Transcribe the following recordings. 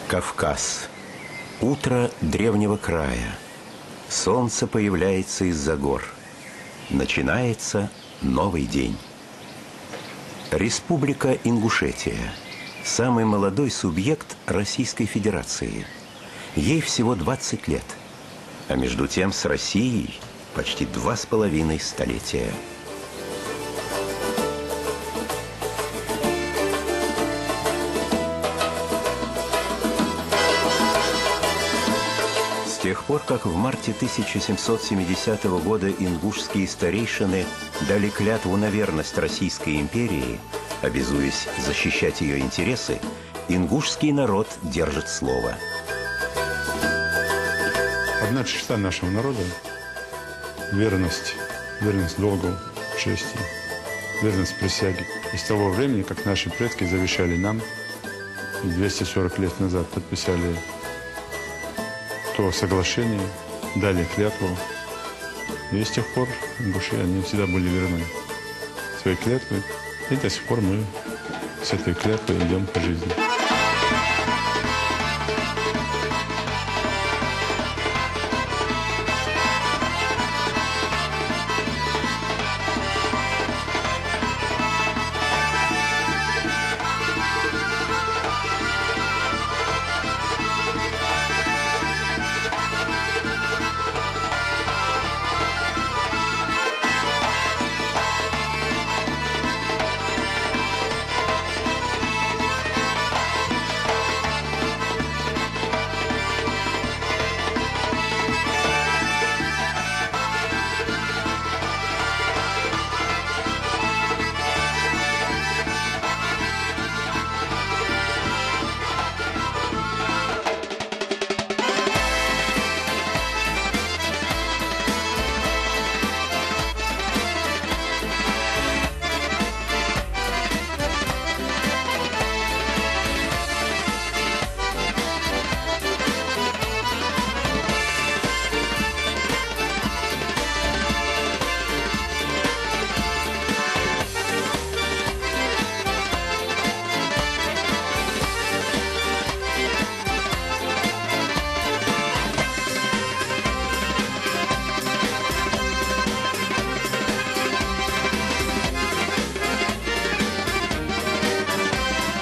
Кавказ. Утро древнего края. Солнце появляется из-за гор. Начинается новый день. Республика Ингушетия. Самый молодой субъект Российской Федерации. Ей всего 20 лет. А между тем с Россией почти 2,5 столетия. С тех пор, как в марте 1770 года ингушские старейшины дали клятву на верность Российской империи, обязуясь защищать ее интересы, ингушский народ держит слово. Одна черта нашего народа – верность долгу, чести, верность присяге. И с того времени, как наши предки завещали нам, 240 лет назад подписали то соглашение, дали клятву. И с тех пор ингуши, они всегда были верны своей клятве. И до сих пор мы с этой клятвой идем по жизни.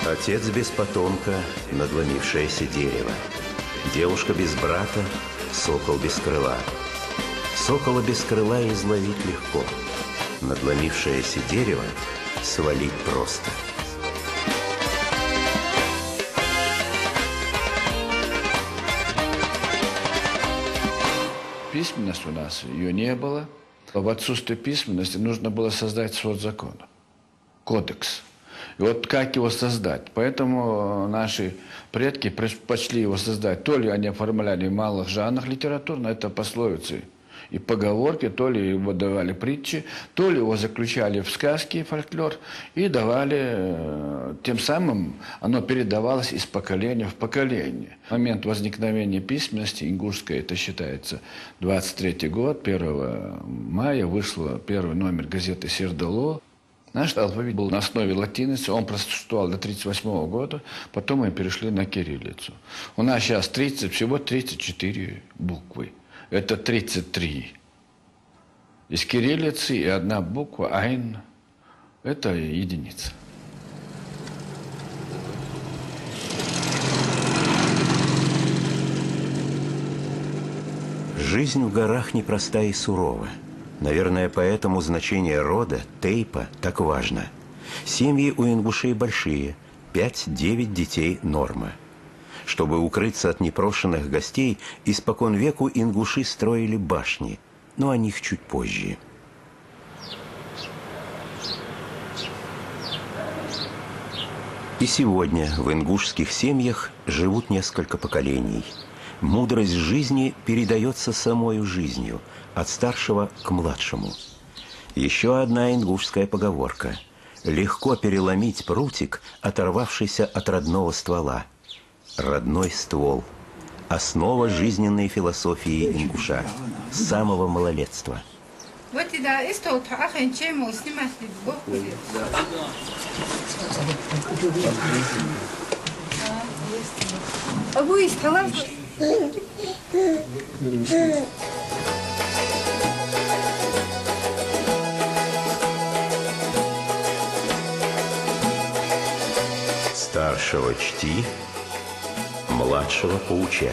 Отец без потомка, надломившееся дерево. Девушка без брата, сокол без крыла. Сокола без крыла изловить легко. Надломившееся дерево свалить просто. Письменность у нас, ее не было. В отсутствие письменности нужно было создать свод закона, кодекс. И вот как его создать? Поэтому наши предки предпочли его создать. То ли они оформляли в малых жанрах литературно, это пословицы и поговорки, то ли его давали притчи, то ли его заключали в сказки, фольклор, и давали, тем самым оно передавалось из поколения в поколение. В момент возникновения письменности, ингушской, это считается 23-й год, 1 мая вышел первый номер газеты «Сердало». Наш алфавит был на основе латиницы, он просуществовал до 1938 года, потом мы перешли на кириллицу. У нас сейчас всего 34 буквы. Это 33 из кириллицы, и одна буква «айн» – это единица. Жизнь в горах непроста и сурова. Наверное, поэтому значение рода, тейпа, так важно. Семьи у ингушей большие, 5-9 детей – норма. Чтобы укрыться от непрошенных гостей, испокон веку ингуши строили башни, но о них чуть позже. И сегодня в ингушских семьях живут несколько поколений. Мудрость жизни передается самою жизнью, от старшего к младшему. Еще одна ингушская поговорка. Легко переломить прутик, оторвавшийся от родного ствола. Родной ствол. Основа жизненной философии ингуша. С самого малолетства. Старшего чти, младшего поучай.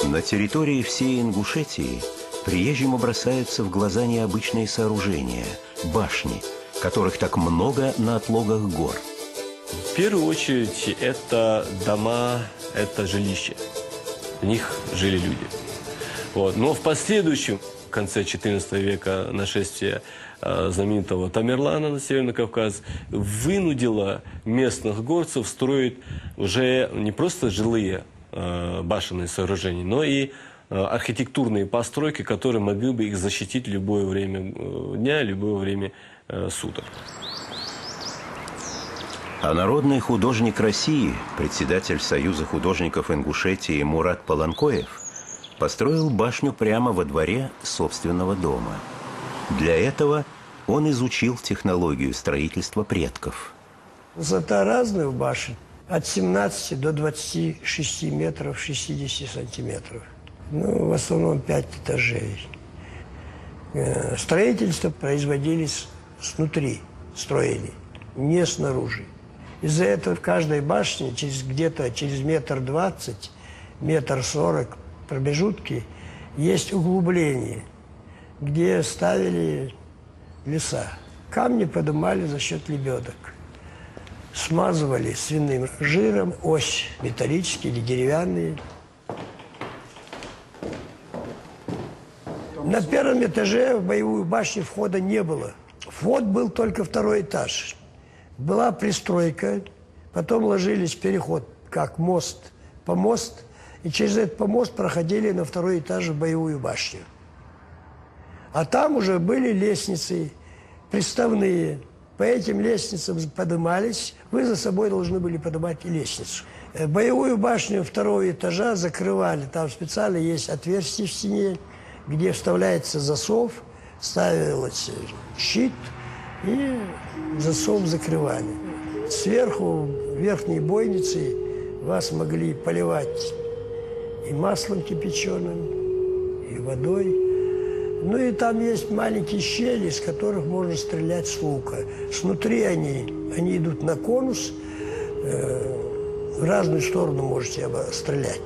На территории всей Ингушетии приезжему бросаются в глаза необычные сооружения – башни, которых так много на отлогах гор. В первую очередь это дома, это жилища. В них жили люди. Вот. Но в последующем, в конце XIV века, нашествие знаменитого Тамерлана на Северный Кавказ вынудило местных горцев строить уже не просто жилые башенные сооружения, но и архитектурные постройки, которые могли бы их защитить в любое время дня, любое время суток. А народный художник России, председатель Союза художников Ингушетии Мурат Паланкоев, построил башню прямо во дворе собственного дома. Для этого он изучил технологию строительства предков. Высота разная в башне. От 17 до 26 метров 60 сантиметров. Ну, в основном 5 этажей. Строительство производились снутри, строили, не снаружи. Из-за этого в каждой башне где-то через 1,20 м, 1,40 м промежутки есть углубление, где ставили леса. Камни поднимали за счет лебедок. Смазывали свиным жиром, ось металлические или деревянные. На первом этаже в боевую башню входа не было. Вход был только второй этаж. Была пристройка, потом ложились переход, как мост, помост, и через этот помост проходили на второй этаж в боевую башню. А там уже были лестницы приставные. По этим лестницам поднимались, вы за собой должны были поднимать и лестницу. Боевую башню второго этажа закрывали, там специально есть отверстие в стене, где вставляется засов, ставился щит и засов закрывали. Сверху, верхней бойницы, вас могли поливать и маслом кипяченым, и водой. Ну и там есть маленькие щели, из которых можно стрелять с лука. Снутри они идут на конус, в разную сторону можете стрелять.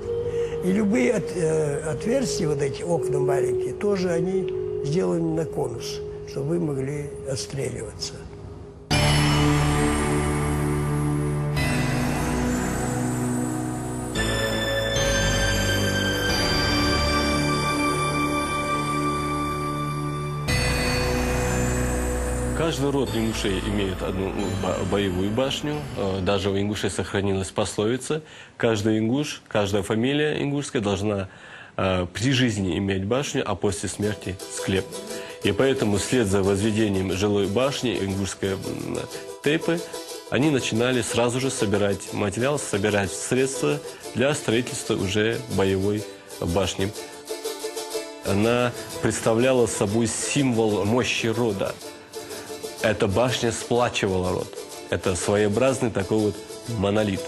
И любые отверстия, вот эти окна маленькие, тоже они сделаны на конус, чтобы вы могли отстреливаться. Каждый род ингушей имеет одну боевую башню. Даже у ингушей сохранилась пословица: каждый ингуш, каждая фамилия ингушская должна при жизни иметь башню, а после смерти склеп. И поэтому вслед за возведением жилой башни ингушской тейпы они начинали сразу же собирать материал, собирать средства для строительства уже боевой башни. Она представляла собой символ мощи рода. Эта башня сплачивала род. Это своеобразный такой вот монолит.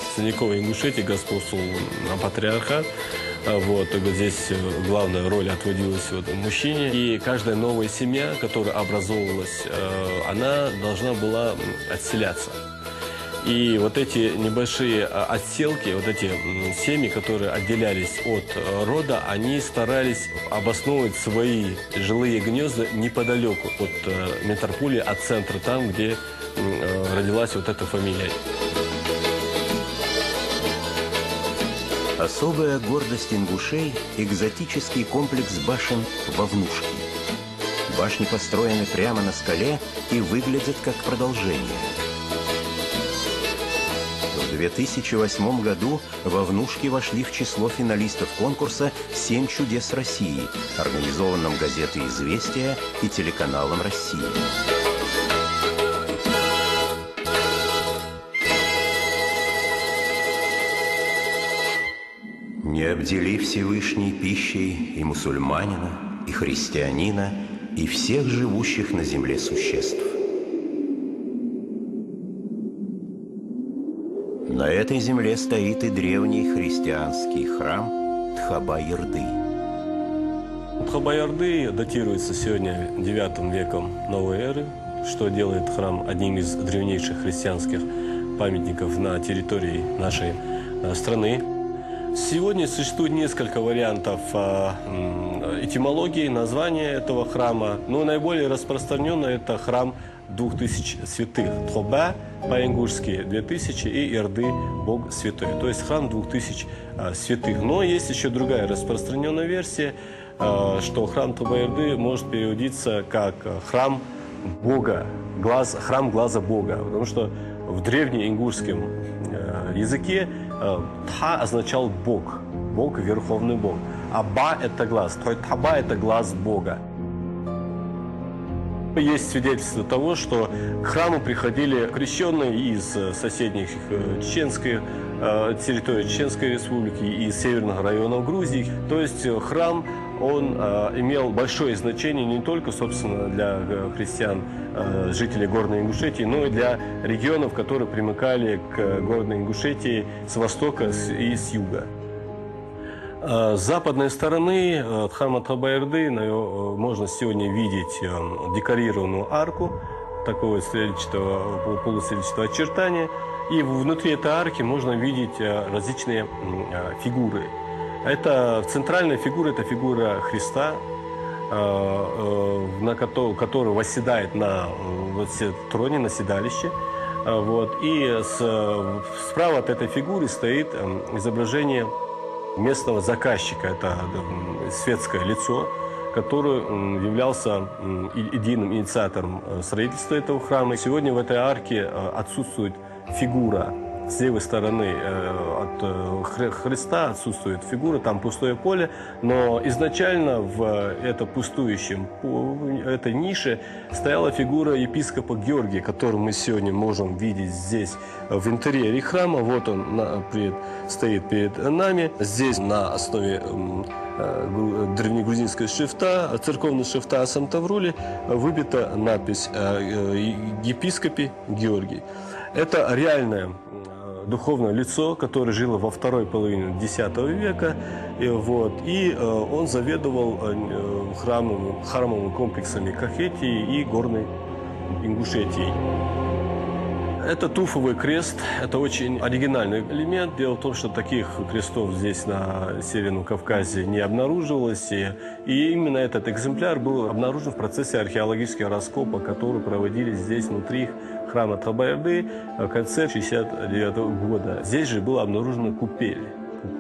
В средневековой Ингушетии господствовал патриархат. Вот, здесь главная роль отводилась мужчине. И каждая новая семья, которая образовывалась, она должна была отселяться. И вот эти небольшие отселки, вот эти семьи, которые отделялись от рода, они старались обосновывать свои жилые гнезда неподалеку от метрополии, от центра, там, где родилась вот эта фамилия. Особая гордость ингушей – экзотический комплекс башен Вовнушки. Башни построены прямо на скале и выглядят как продолжение. В 2008 году Вовнушки вошли в число финалистов конкурса «7 чудес России», организованном газетой «Известия» и телеканалом «Россия». Не обдели Всевышний пищей и мусульманина, и христианина, и всех живущих на земле существ. На этой земле стоит и древний христианский храм Тхаба-Ярды. Тхаба-Ярды датируется сегодня IX веком новой эры, что делает храм одним из древнейших христианских памятников на территории нашей страны. Сегодня существует несколько вариантов этимологии, названия этого храма. Но наиболее распространенно это храм 2000 святых. Тхоба по-ингушски 2000 и Ярды – Бог святой. То есть храм 2000 святых. Но есть еще другая распространенная версия, что храм Тхоба-Ярды может переводиться как храм Бога, храм глаза Бога. Потому что в древнеингушском языке Тха означал Бог, Бог, Верховный Бог. А Ба – это глаз, то есть Тхаба – это глаз Бога. Есть свидетельство того, что к храму приходили крещенные из соседних чеченской территории Чеченской Республики и северных районов Грузии. То есть храм, он имел большое значение не только, собственно, для христиан, жителей Горной Ингушетии, но и для регионов, которые примыкали к Горной Ингушетии с востока и с юга. С западной стороны храма Тхаба-Ярды можно сегодня видеть декорированную арку, такого полустрельчатого очертания. И внутри этой арки можно видеть различные фигуры. Центральная фигура – это фигура Христа, который восседает на троне, на седалище. И справа от этой фигуры стоит изображение местного заказчика. Это светское лицо, который являлся единым инициатором строительства этого храма. Сегодня в этой арке отсутствует фигура. С левой стороны от Христа отсутствует фигура, там пустое поле, но изначально в этой нише стояла фигура епископа Георгия, которую мы сегодня можем видеть здесь в интерьере храма. Вот он стоит перед нами. Здесь на основе древнегрузинского шрифта, церковного шрифта Сантаврули, выбита надпись «Епископе Георгий». Это реальное духовное лицо, которое жило во второй половине X века, и он заведовал храмовыми комплексами Кахетии и Горной Ингушетии. Это туфовый крест, это очень оригинальный элемент. Дело в том, что таких крестов здесь на Северном Кавказе не обнаруживалось. И именно этот экземпляр был обнаружен в процессе археологического раскопа, который проводились здесь внутри храма Тхаба-Ярды в конце 1969 года. Здесь же была обнаружена купель.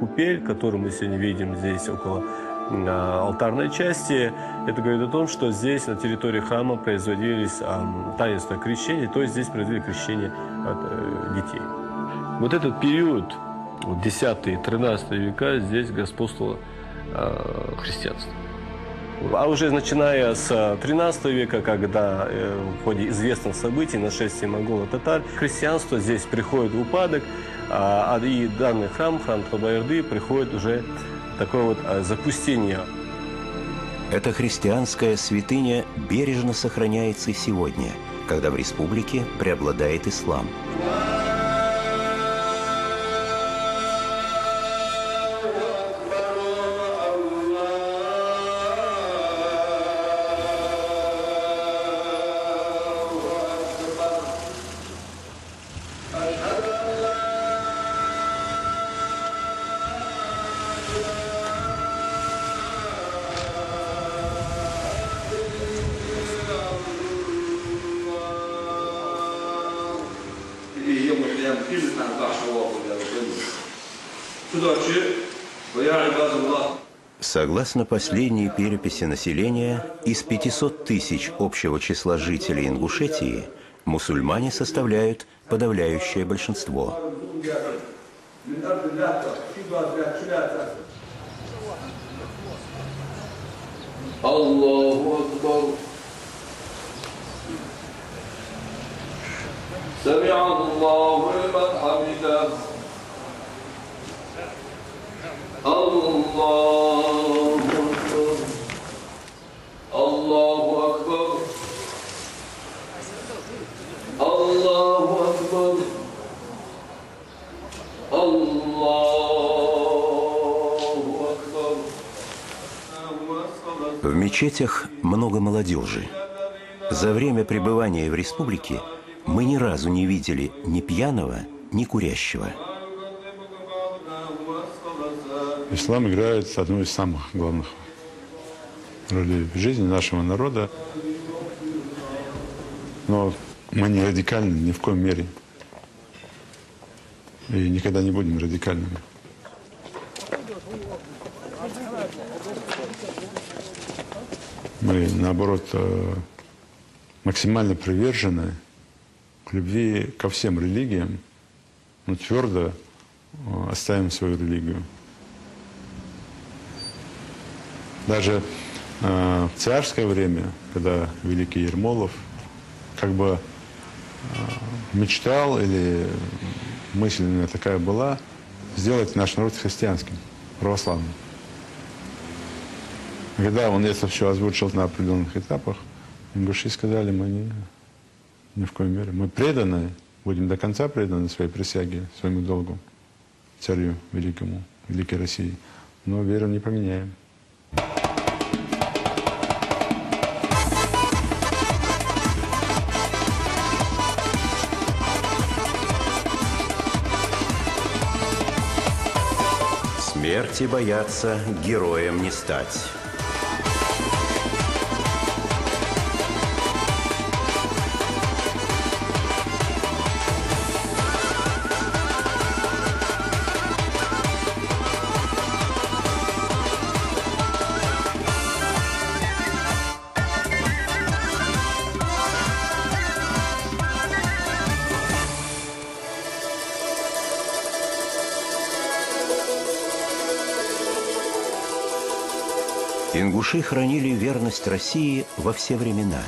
Купель, которую мы сегодня видим здесь около алтарной части, это говорит о том, что здесь на территории храма производились таинства крещения, то есть здесь произвели крещение детей. Вот этот период, 10-13 века, здесь господствовало христианство. А уже начиная с 13 века, когда в ходе известных событий, нашествия монголо-татар, христианство здесь приходит в упадок, и данный храм Тхаба-Ярды, приходит уже такое запустение. Эта христианская святыня бережно сохраняется и сегодня, когда в республике преобладает ислам. Согласно последней переписи населения, из 500 тысяч общего числа жителей Ингушетии мусульмане составляют подавляющее большинство. Аллаху Акбар. Сами Аллаху лиман хамида. Аллаху Акбар. Аллаху Акбар. Аллаху Акбар. Аллаху Акбар. В мечетях много молодежи. За время пребывания в республике мы ни разу не видели ни пьяного, ни курящего. Ислам играет одну из самых главных ролей в жизни нашего народа. Но мы не радикальны ни в коем мере. И никогда не будем радикальными. Мы, наоборот, максимально привержены к любви ко всем религиям, но твердо оставим свою религию. Даже в царское время, когда великий Ермолов как бы мечтал, или мысль у меня такая была, сделать наш народ христианским, православным. Когда он это все озвучил на определенных этапах, ингуши сказали, мы ни в коем мере. Мы преданы, будем до конца преданы своей присяге, своему долгу, царю великому, великой России. Но веру не поменяем. Смерти бояться, героем не стать. Ингуши хранили верность России во все времена.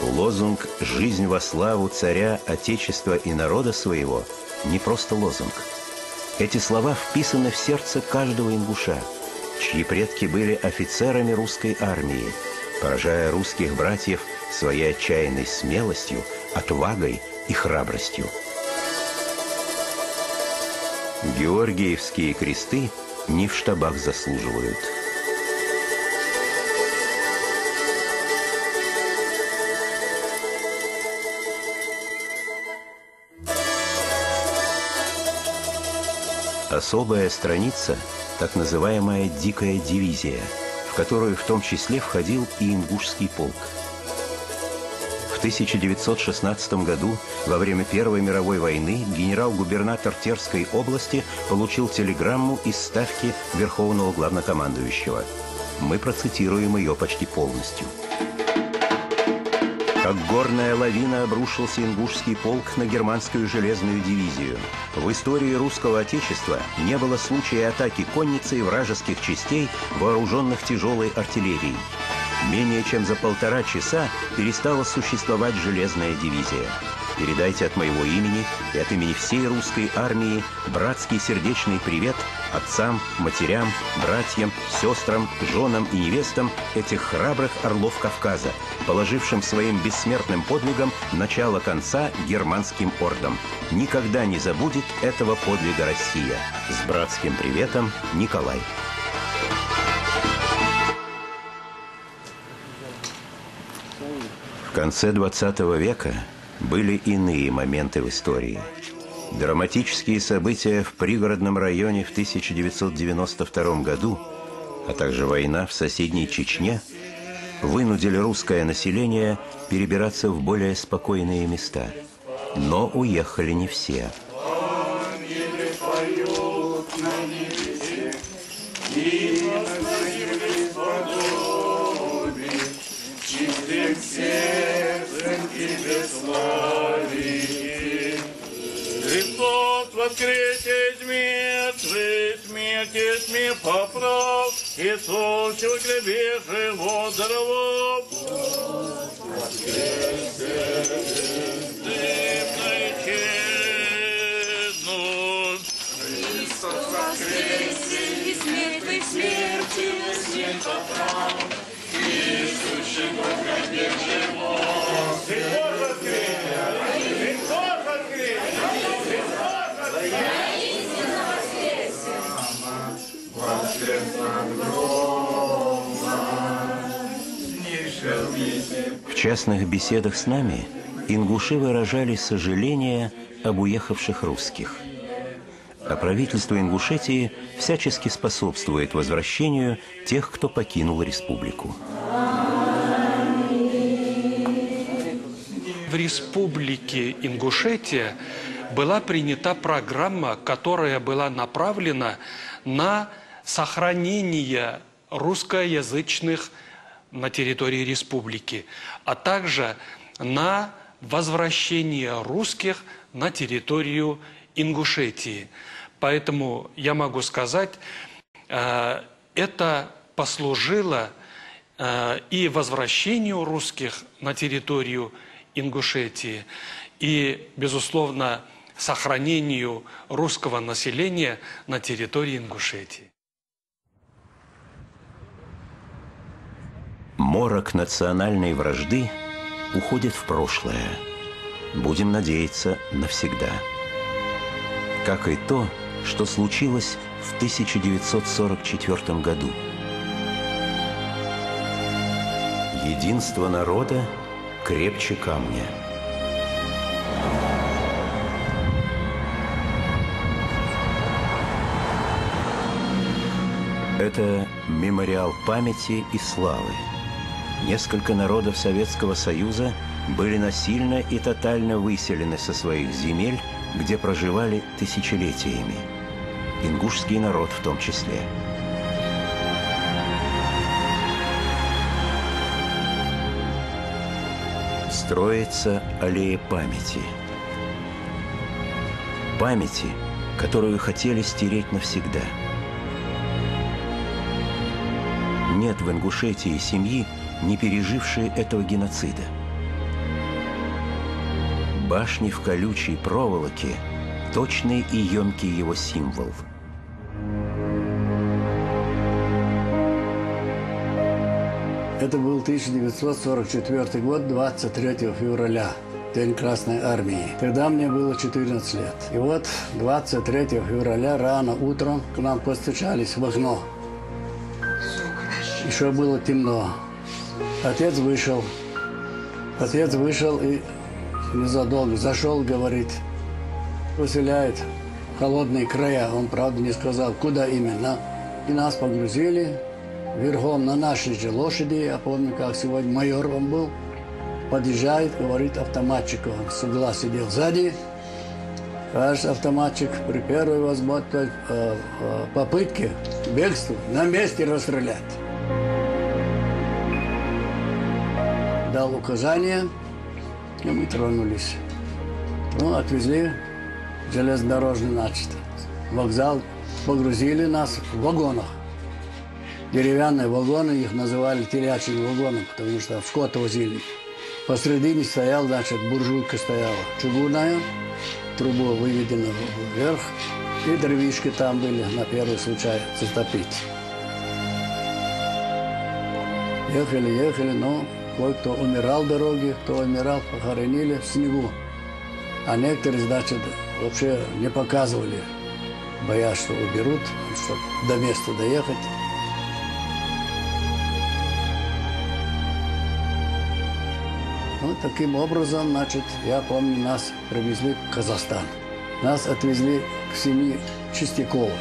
Лозунг «Жизнь во славу царя, отечества и народа своего» не просто лозунг. Эти слова вписаны в сердце каждого ингуша, чьи предки были офицерами русской армии, поражая русских братьев своей отчаянной смелостью, отвагой и храбростью. Георгиевские кресты не в штабах заслуживают. Особая страница – так называемая «Дикая дивизия», в которую в том числе входил и ингушский полк. В 1916 году, во время Первой мировой войны, генерал-губернатор Терской области получил телеграмму из ставки Верховного главнокомандующего. Мы процитируем ее почти полностью. Как горная лавина обрушился ингушский полк на германскую железную дивизию. В истории русского отечества не было случая атаки конницы и вражеских частей, вооруженных тяжелой артиллерией. Менее чем за 1,5 часа перестала существовать железная дивизия. Передайте от моего имени и от имени всей русской армии братский сердечный привет отцам, матерям, братьям, сестрам, женам и невестам этих храбрых орлов Кавказа, положившим своим бессмертным подвигом начало конца германским ордам. Никогда не забудет этого подвига Россия. С братским приветом, Николай. В конце 20 века были иные моменты в истории. Драматические события в пригородном районе в 1992 году, а также война в соседней Чечне, вынудили русское население перебираться в более спокойные места. Но уехали не все. Ангелы поют, Христос воскресе из мертвых, смерти тьме поправ, Иисус, человек любивший водорвов. Дымный честный. Христос воскресе из мертвых, смерти тьме поправ, Иисус, человек любивший водорвов. Христос воскресе! Христос воскресе! В частных беседах с нами ингуши выражали сожаление об уехавших русских. А правительство Ингушетии всячески способствует возвращению тех, кто покинул республику. В республике Ингушетия была принята программа, которая была направлена на сохранение русскоязычных на территории республики, а также на возвращение русских на территорию Ингушетии. Поэтому я могу сказать, это послужило и возвращению русских на территорию Ингушетии, и, безусловно, сохранению русского населения на территории Ингушетии. Морок национальной вражды уходит в прошлое. Будем надеяться, навсегда. Как и то, что случилось в 1944 году. Единство народа крепче камня. Это мемориал памяти и славы. Несколько народов Советского Союза были насильно и тотально выселены со своих земель, где проживали тысячелетиями. Ингушский народ в том числе. Строится аллея памяти. Памяти, которую хотели стереть навсегда. Нет в Ингушетии семьи, не пережившей этого геноцида. Башни в колючей проволоке – точный и емкий его символ. Это был 1944 год, 23 февраля, День Красной Армии. Тогда мне было 14 лет. И вот 23 февраля рано утром к нам постучались в окно. Еще было темно. Отец вышел и незадолго зашел, говорит, выселяет в холодные края. Он, правда, не сказал, куда именно. И нас погрузили верхом на нашей же лошади. Я помню, как сегодня майор он был. Подъезжает, говорит автоматчику. Он с угла сидел сзади. Кажется, автоматчик при первой попытке бегства на месте расстрелять. Дал указание, и мы тронулись. Ну, отвезли в железнодорожный, значит, вокзал, погрузили нас в вагонах. Деревянные вагоны, их называли телячьими вагонами, потому что в скот возили. Посредине стоял, значит, буржуйка стояла, чугунная, трубу выведена вверх, и дровишки там были на первый случай затопить. Ехали, но кое-кто умирал в дороге, кто умирал, похоронили в снегу. А некоторые, значит, вообще не показывали, боясь, что уберут, чтобы до места доехать. Ну, таким образом, значит, я помню, нас привезли в Казахстан. Нас отвезли к семье Чистяковых.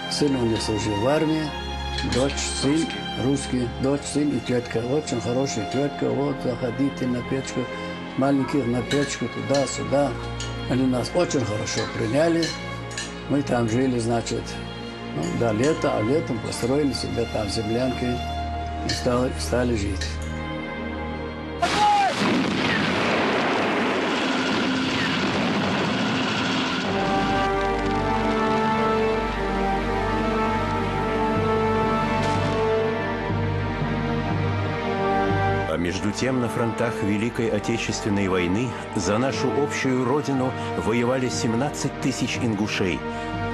Сын у них служил в армии, дочь, сын, русский, дочь, сын и тетка. Очень хорошая тетка. Вот, заходите на печку, маленьких на печку, туда-сюда. Они нас очень хорошо приняли. Мы там жили, значит, ну, до лета, а летом построили себе там землянки и стали жить. А между тем на фронтах Великой Отечественной войны за нашу общую родину воевали 17 тысяч ингушей,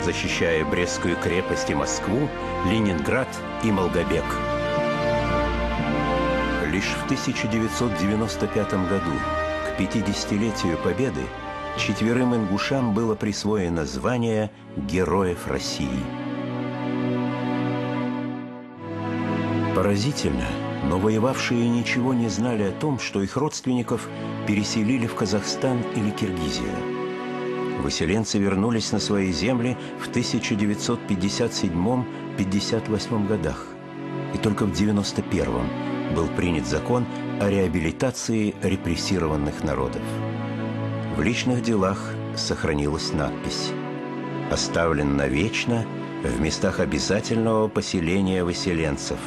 защищая Брестскую крепость и Москву, Ленинград и Малгобек. Лишь в 1995 году, к 50-летию Победы, 4 ингушам было присвоено звание Героев России. Поразительно, но воевавшие ничего не знали о том, что их родственников переселили в Казахстан или Киргизию. Выселенцы вернулись на свои земли в 1957-58 годах. И только в 1991 был принят закон о реабилитации репрессированных народов. В личных делах сохранилась надпись: «Оставлен навечно в местах обязательного поселения выселенцев,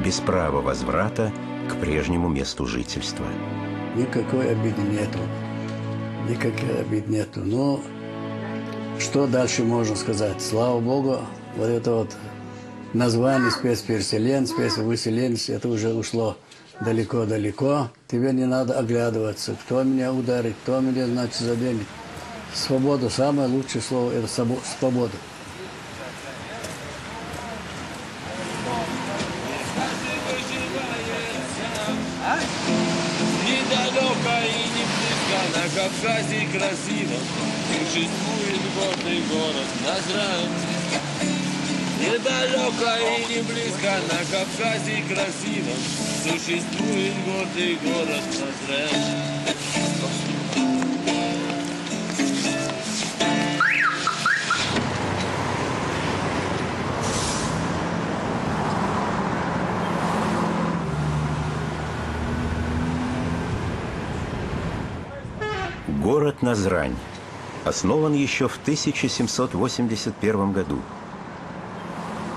без права возврата к прежнему месту жительства». Никакой обиды нету. Никакой обиды нету. Но что дальше можно сказать? Слава Богу, вот это вот название спецпереселенец, спецвыселенец, это уже ушло далеко-далеко. Тебе не надо оглядываться, кто меня ударит, кто меня, значит, заденет. Свобода, самое лучшее слово – это свобода. Недалеко и не близко, на Кавказе красиво существует гордый город Назрань. Недалеко и не близко, на Кавказе красиво существует гордый город Назрань. Город Назрань основан еще в 1781 году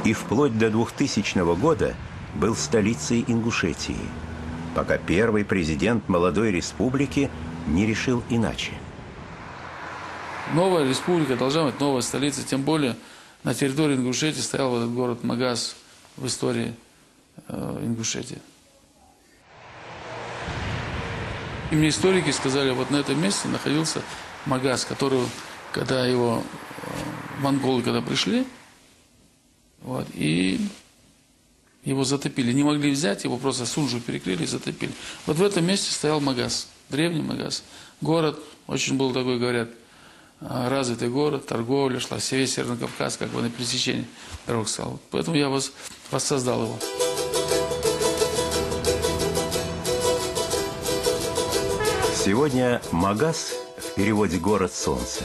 и вплоть до 2000 года был столицей Ингушетии, пока первый президент молодой республики не решил иначе. Новая республика должна быть новая столица, тем более на территории Ингушетии стоял вот этот город Магаз в истории Ингушетии. И мне историки сказали, вот на этом месте находился Магаз, который, когда его монголы когда пришли, вот, и его затопили. Не могли взять, его просто Сунжу перекрыли и затопили. Вот в этом месте стоял Магаз, древний Магаз. Город очень был такой, говорят, развитый город, торговля шла, весь Северный Кавказ, как бы на пересечении дорог стал. Поэтому я воссоздал его. Сегодня Магаз, в переводе «город солнца»,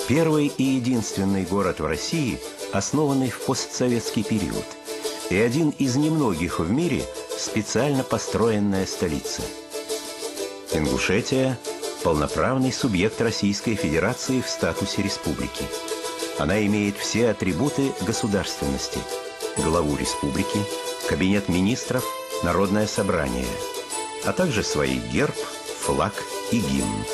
первый и единственный город в России, основанный в постсоветский период, и один из немногих в мире специально построенная столица. Ингушетия – полноправный субъект Российской Федерации в статусе республики. Она имеет все атрибуты государственности – главу республики, кабинет министров, народное собрание, а также свой герб, флаг и гимн.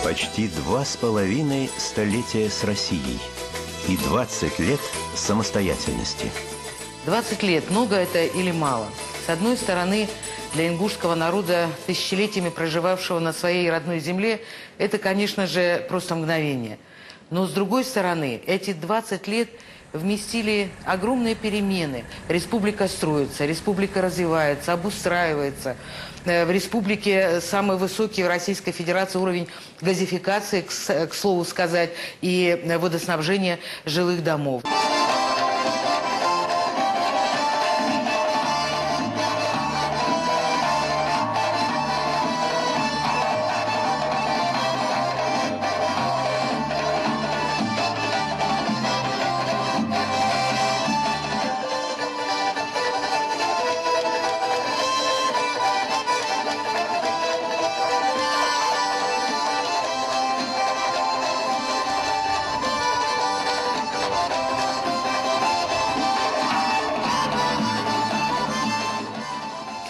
Почти 2,5 столетия с Россией и 20 лет самостоятельности. 20 лет, много это или мало? С одной стороны, для ингушского народа, тысячелетиями проживавшего на своей родной земле, это, конечно же, просто мгновение. Но с другой стороны, эти 20 лет вместили огромные перемены. Республика строится, республика развивается, обустраивается. В республике самый высокий в Российской Федерации уровень газификации, к слову сказать, и водоснабжения жилых домов.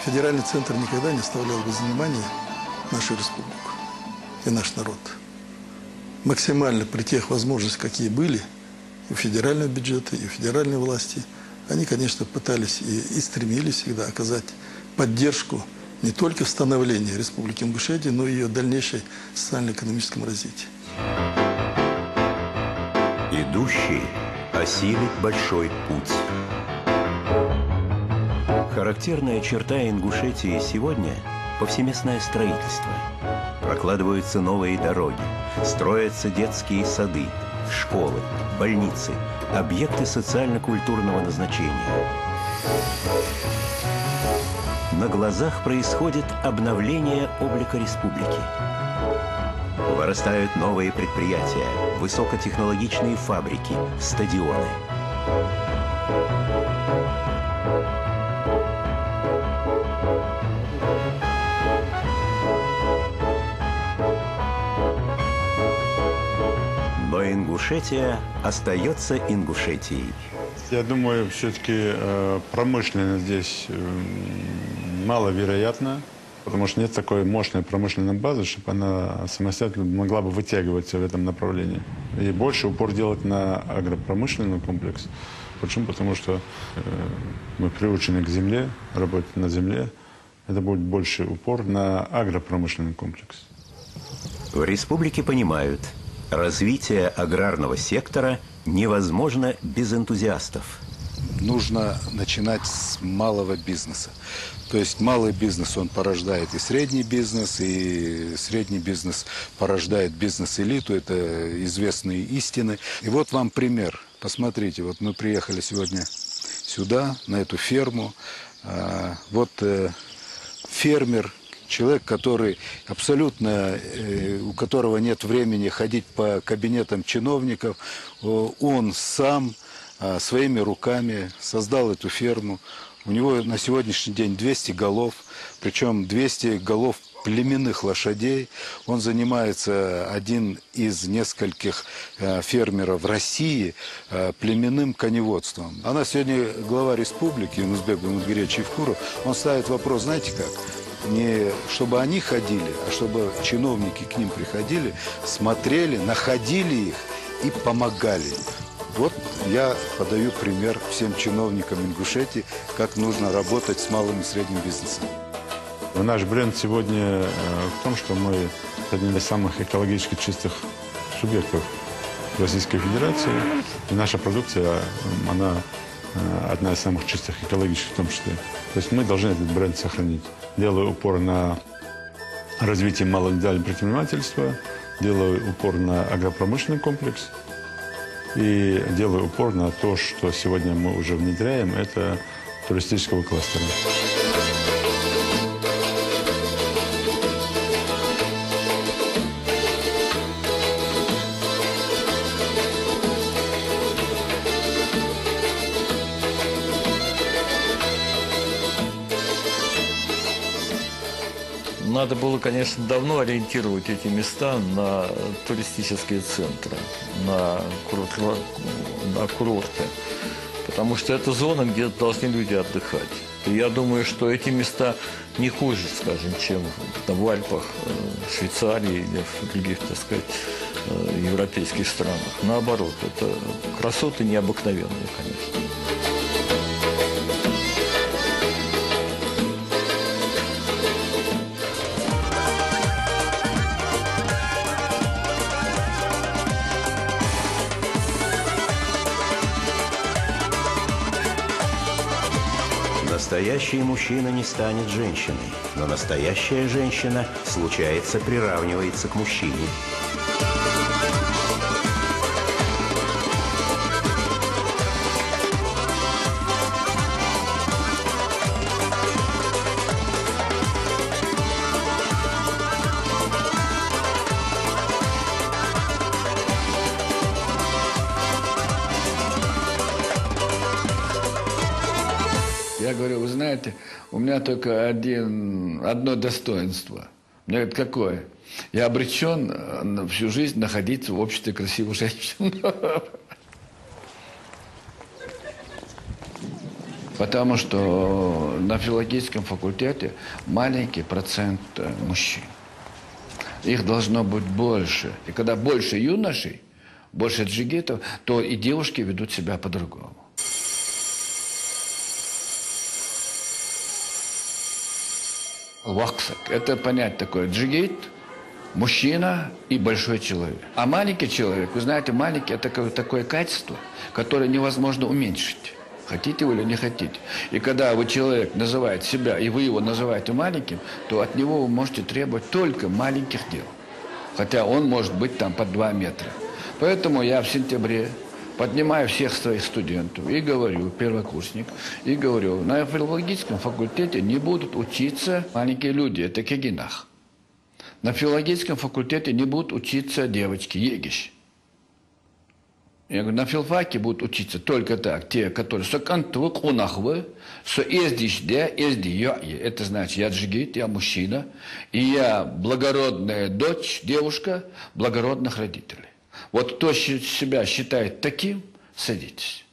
федеральный центр никогда не оставлял без внимания нашу республику и наш народ. Максимально при тех возможностях, какие были и у федерального бюджета, и у федеральной власти, они, конечно, пытались и стремились всегда оказать поддержку не только в становлении Республики Ингушетия, но и ее дальнейшей социально-экономическом развитии. Идущий осилит большой путь. Характерная черта Ингушетии сегодня – повсеместное строительство. Прокладываются новые дороги, строятся детские сады, школы, больницы, объекты социально-культурного назначения. На глазах происходит обновление облика республики. Вырастают новые предприятия, высокотехнологичные фабрики, стадионы. Но Ингушетия остается Ингушетией. Я думаю, все-таки промышленно здесь маловероятно, потому что нет такой мощной промышленной базы, чтобы она самостоятельно могла бы вытягиваться в этом направлении. И больше упор делать на агропромышленный комплекс. Почему? Потому что мы приучены к земле, работать на земле. Это будет больше упор на агропромышленный комплекс. В республике понимают, развитие аграрного сектора невозможно без энтузиастов. Нужно начинать с малого бизнеса. То есть малый бизнес, он порождает и средний бизнес порождает бизнес-элиту. Это известные истины. И вот вам пример. Посмотрите, вот мы приехали сегодня сюда, на эту ферму. Вот фермер, человек, который абсолютно, у которого нет времени ходить по кабинетам чиновников, он сам своими руками создал эту ферму. У него на сегодняшний день 200 голов, причем 200 голов племенных лошадей. Он занимается один из нескольких фермеров России племенным коневодством. Она сегодня глава республики, Юнусбек Баймудгиревич Чевкуров, он ставит вопрос, знаете как? Не чтобы они ходили, а чтобы чиновники к ним приходили, смотрели, находили их и помогали. Вот я подаю пример всем чиновникам Ингушетии, как нужно работать с малым и средним бизнесом. Наш бренд сегодня в том, что мы один из самых экологически чистых субъектов Российской Федерации. И наша продукция, она одна из самых чистых экологических в том числе. То есть мы должны этот бренд сохранить. Делаю упор на развитие малого индивидуального предпринимательства, делаю упор на агропромышленный комплекс и делаю упор на то, что сегодня мы уже внедряем, это туристического кластера. Надо было, конечно, давно ориентировать эти места на туристические центры, на курорты. Потому что это зона, где должны люди отдыхать. И я думаю, что эти места не хуже, скажем, чем в Альпах, Швейцарии или в других, так сказать, европейских странах. Наоборот, это красоты необыкновенные, конечно. Настоящий мужчина не станет женщиной, но настоящая женщина, случается, приравнивается к мужчине. Я говорю, вы знаете, у меня только одно достоинство. Мне говорят, какое? Я обречен всю жизнь находиться в обществе красивых женщин. Потому что на филологическом факультете маленький процент мужчин. Их должно быть больше. И когда больше юношей, больше джигитов, то и девушки ведут себя по-другому. Вахсак – это понять такое. Джигит – мужчина и большой человек. А маленький человек, вы знаете, маленький – это такое качество, которое невозможно уменьшить. Хотите вы или не хотите. И когда вы человек называет себя, и вы его называете маленьким, то от него вы можете требовать только маленьких дел. Хотя он может быть там под 2 метра. Поэтому я в сентябре поднимаю всех своих студентов и говорю, первокурсник, и говорю, на филологическом факультете не будут учиться маленькие люди, это кегинах. На филологическом факультете не будут учиться девочки, егиш. Я говорю, на филфаке будут учиться только так, те, которые сокантвы, кунахвы, со эздишде, эздиёи. Это значит, я джигит, я мужчина, и я благородная дочь, девушка благородных родителей. Вот кто себя считает таким, садитесь.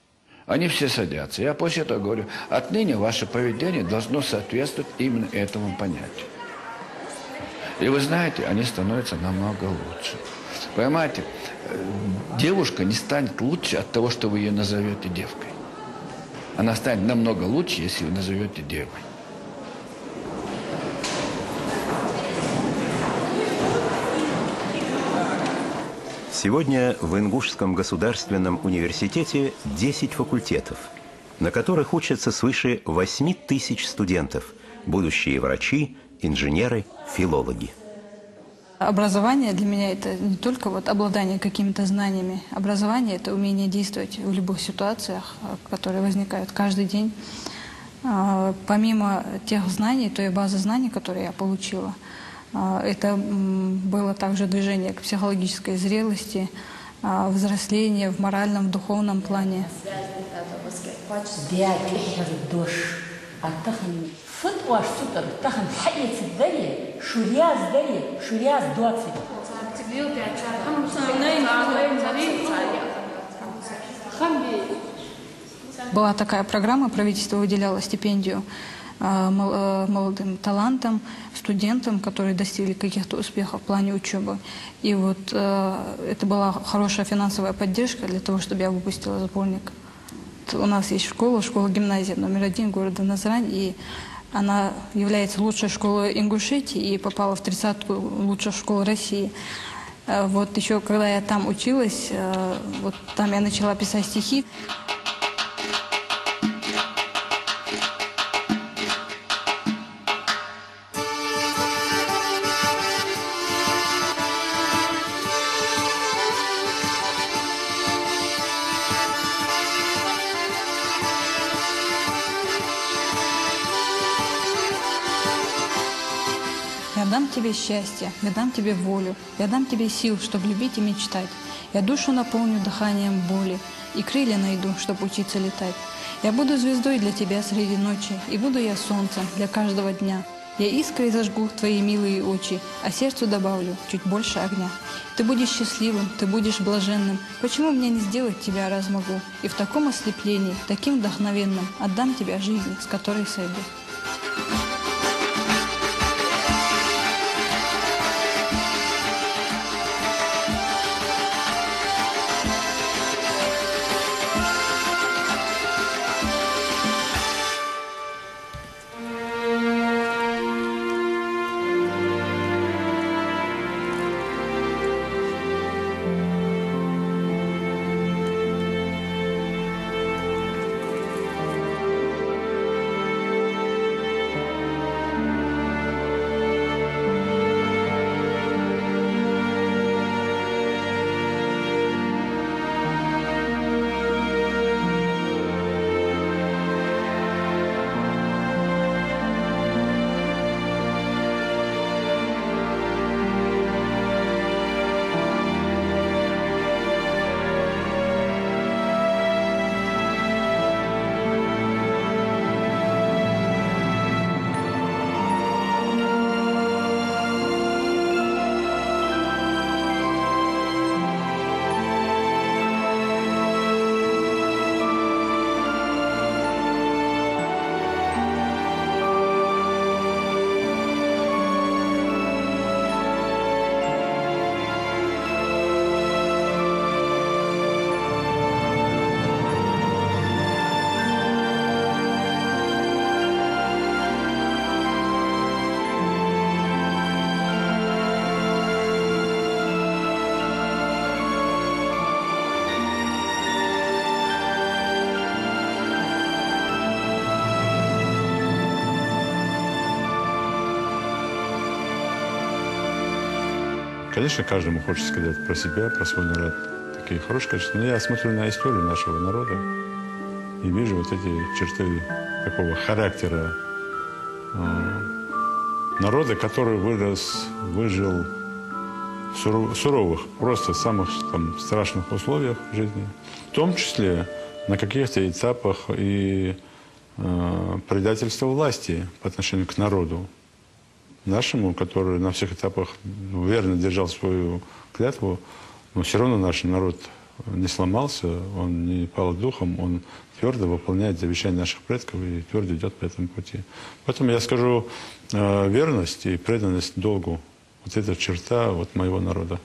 Они все садятся. Я после этого говорю, отныне ваше поведение должно соответствовать именно этому понятию. И вы знаете, они становятся намного лучше. Понимаете, девушка не станет лучше от того, что вы ее назовете девкой. Она станет намного лучше, если вы назовете девой. Сегодня в Ингушском государственном университете 10 факультетов, на которых учатся свыше 8000 студентов, будущие врачи, инженеры, филологи. Образование для меня это не только вот обладание какими-то знаниями. Образование – это умение действовать в любых ситуациях, которые возникают каждый день. Помимо тех знаний, той базы знаний, которые я получила, это было также движение к психологической зрелости, взрослению в моральном, в духовном плане. Была такая программа, правительство выделяло стипендию молодым талантам, студентам, которые достигли каких-то успехов в плане учебы. И вот это была хорошая финансовая поддержка для того, чтобы я выпустила сборник. У нас есть школа-гимназия номер 1 города Назрань, и она является лучшей школой Ингушетии и попала в 30-ку лучших школ России. Вот еще когда я там училась, вот там я начала писать стихи. Я дам тебе счастье, я дам тебе волю, я дам тебе сил, чтобы любить и мечтать. Я душу наполню дыханием боли и крылья найду, чтобы учиться летать. Я буду звездой для тебя среди ночи, и буду я солнцем для каждого дня. Я искрой зажгу твои милые очи, а сердцу добавлю чуть больше огня. Ты будешь счастливым, ты будешь блаженным. Почему мне не сделать тебя, раз могу? И в таком ослеплении, таким вдохновенным, отдам тебе жизнь, с которой сойду. Конечно, каждому хочется сказать про себя, про свой народ такие хорошие качества. Но я смотрю на историю нашего народа и вижу вот эти черты такого характера народа, который выжил в суровых, просто самых там, страшных условиях жизни. В том числе на каких-то этапах и предательства власти по отношению к народу нашему, который на всех этапах верно держал свою клятву, но все равно наш народ не сломался, он не пал духом, он твердо выполняет завещание наших предков и твердо идет по этому пути. Поэтому я скажу, верность и преданность долгу, вот эта черта вот моего народа.